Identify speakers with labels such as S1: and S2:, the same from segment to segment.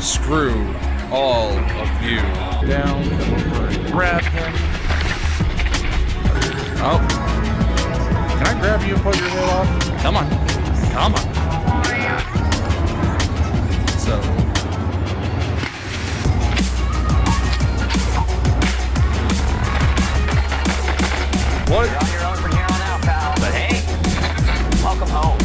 S1: screw all of you. Down, come over and grab him. Oh. Can I grab you and pull your head off? Come on. Come on. So. What?
S2: You're on your own from here on out, pal. But hey, welcome home.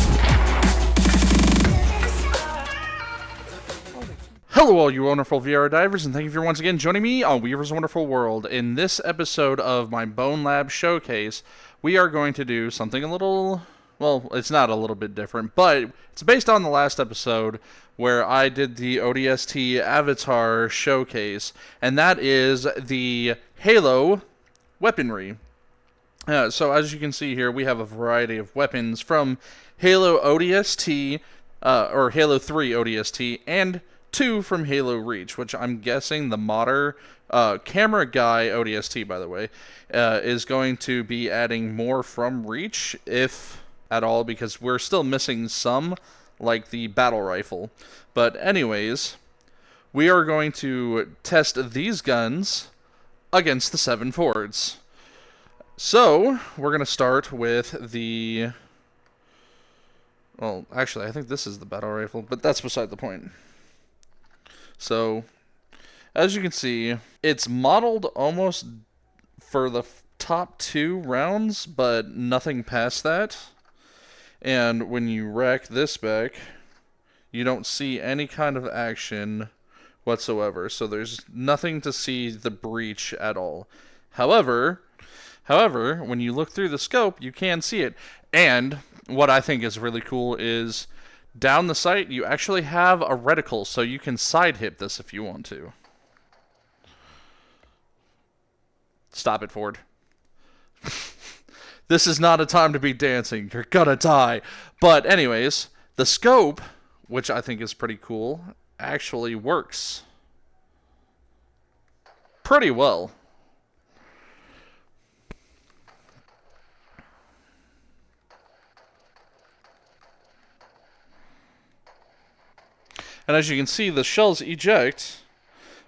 S1: Hello all you wonderful VR divers, and thank you for once again joining me on Weaver's Wonderful World. In this episode of my Bonelab showcase, we are going to do something a little, well, it's not a little bit different, but it's based on the last episode where I did the ODST Avatar showcase, and that is the Halo weaponry. So as you can see here, we have a variety of weapons from Halo ODST, or Halo 3 ODST, and 2 from Halo Reach, which I'm guessing the modder camera guy ODST, by the way, is going to be adding more from Reach, if at all, because we're still missing some, like the battle rifle. But anyways, we are going to test these guns against the 7 Fords. So, we're going to start with the... Well, actually, I think this is the battle rifle, but that's beside the point. So, as you can see, it's modeled almost for the top 2 rounds, but nothing past that. And when you rack this back, you don't see any kind of action whatsoever. So there's nothing to see the breach at all. However, when you look through the scope, you can see it. And what I think is really cool is down the sight, you actually have a reticle, so you can side hit this if you want to. Stop it, Ford. This is not a time to be dancing. You're gonna die. But anyways, the scope, which I think is pretty cool, actually works pretty well. And as you can see, the shells eject,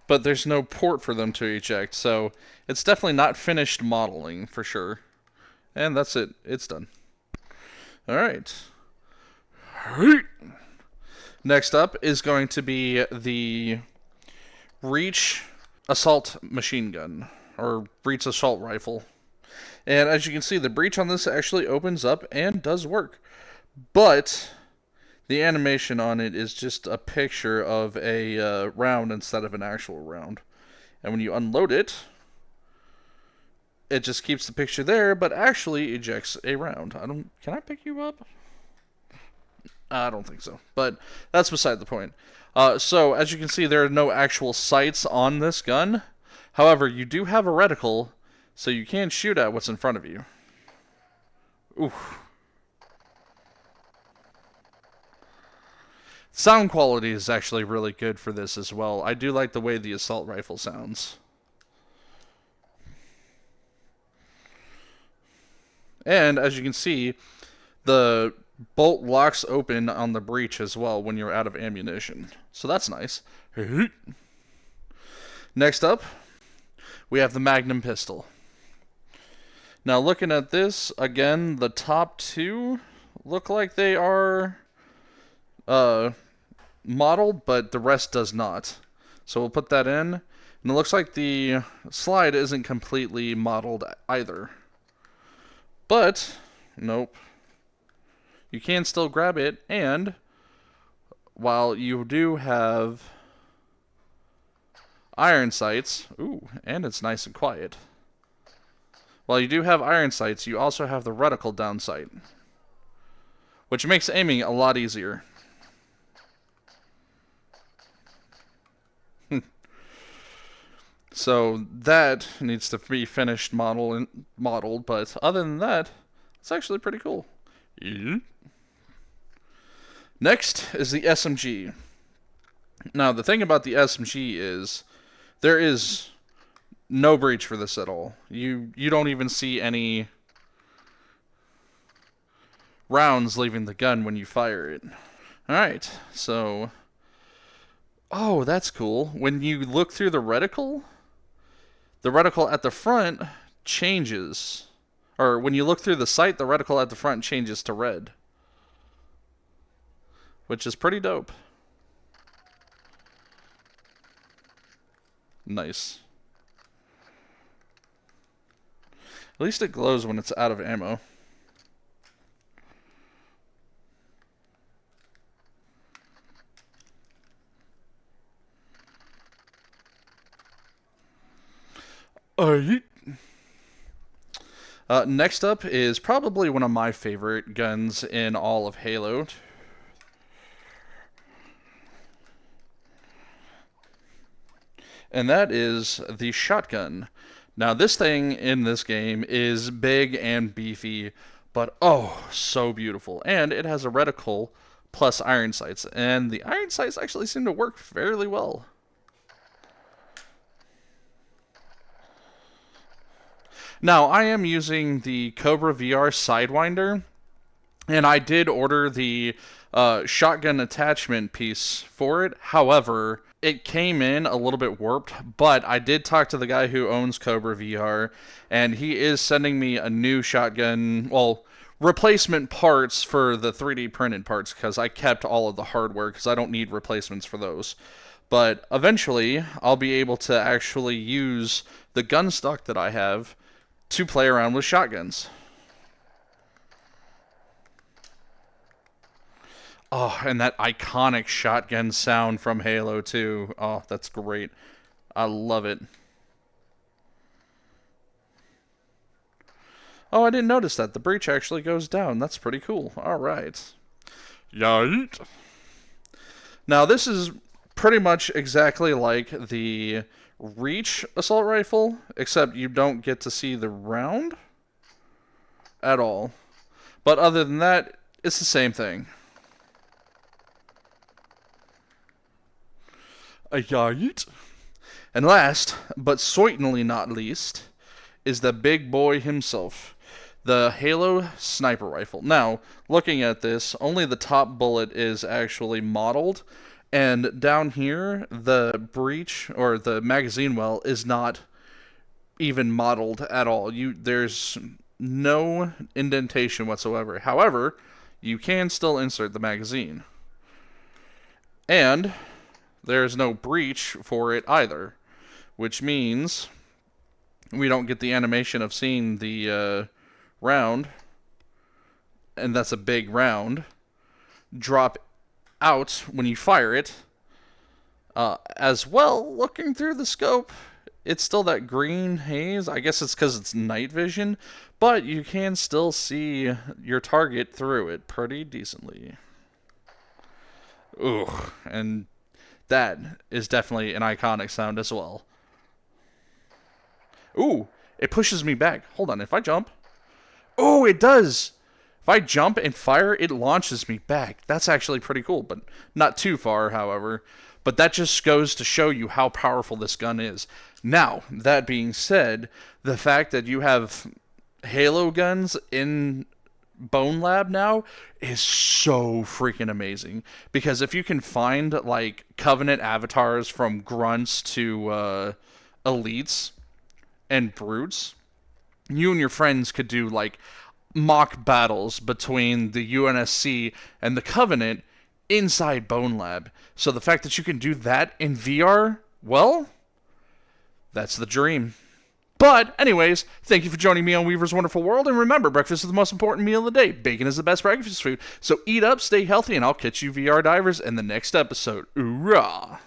S1: but there's no port for them to eject, so it's definitely not finished modeling, for sure. And that's it. It's done. Alright. Next up is going to be the Reach Assault Machine Gun, or Reach Assault Rifle. And as you can see, the breach on this actually opens up and does work. But the animation on it is just a picture of a round instead of an actual round. And when you unload it, it just keeps the picture there, but actually ejects a round. Can I pick you up? I don't think so, but that's beside the point. So, as you can see, there are no actual sights on this gun. However, you do have a reticle, so you can shoot at what's in front of you. Oof. Sound quality is actually really good for this as well. I do like the way the assault rifle sounds. And as you can see, the bolt locks open on the breech as well when you're out of ammunition. So that's nice. Next up, we have the Magnum pistol. Now looking at this, again, the top 2 look like they are modeled, but the rest does not. So we'll put that in. And it looks like the slide isn't completely modeled either. But, nope. You can still grab it, and while you do have iron sights, ooh, and it's nice and quiet. While you do have iron sights, you also have the reticle down sight, which makes aiming a lot easier. So that needs to be finished modeled, but other than that, it's actually pretty cool. Next is the SMG. Now, the thing about the SMG is there is no breach for this at all. You don't even see any rounds leaving the gun when you fire it. Alright, so Oh, that's cool. When you look through the reticle at the front changes. Or when you look through the sight, the reticle at the front changes to red. Which is pretty dope. Nice. At least it glows when it's out of ammo. Next up is probably one of my favorite guns in all of Halo. And that is the shotgun. Now, this thing in this game is big and beefy, but oh, so beautiful. And it has a reticle plus iron sights, and the iron sights actually seem to work fairly well. Now, I am using the Cobra VR Sidewinder, and I did order the shotgun attachment piece for it. However, it came in a little bit warped, but I did talk to the guy who owns Cobra VR, and he is sending me a new shotgun, well, replacement parts for the 3D printed parts, because I kept all of the hardware, because I don't need replacements for those. But eventually, I'll be able to actually use the gun stock that I have to play around with shotguns. Oh, and that iconic shotgun sound from Halo 2. Oh, that's great. I love it. Oh, I didn't notice that. The breach actually goes down. That's pretty cool. Alright. Yeet. Now, this is pretty much exactly like the Reach assault rifle, except you don't get to see the round at all. But other than that, it's the same thing. A yeet. And last, but certainly not least, is the big boy himself, the Halo sniper rifle. Now, looking at this, only the top bullet is actually modeled, and down here, the breech, or the magazine well, is not even modeled at all. There's no indentation whatsoever. However, you can still insert the magazine. And there's no breach for it either, which means we don't get the animation of seeing the round, and that's a big round, drop out when you fire it. As well, looking through the scope, it's still that green haze. I guess it's because it's night vision, but you can still see your target through it pretty decently. Ugh, and that is definitely an iconic sound as well. Ooh, it pushes me back. Hold on, if I jump... Oh, it does! If I jump and fire, it launches me back. That's actually pretty cool, but not too far, however. But that just goes to show you how powerful this gun is. Now, that being said, the fact that you have Halo guns in Bonelab now is so freaking amazing. Because if you can find, like, Covenant avatars from grunts to elites and brutes, you and your friends could do, like, mock battles between the UNSC and the Covenant inside Bonelab. So the fact that you can do that in VR, well, that's the dream. But, anyways, thank you for joining me on Weaver's Wonderful World, and remember, breakfast is the most important meal of the day. Bacon is the best breakfast food, so eat up, stay healthy, and I'll catch you VR divers in the next episode. Hoorah!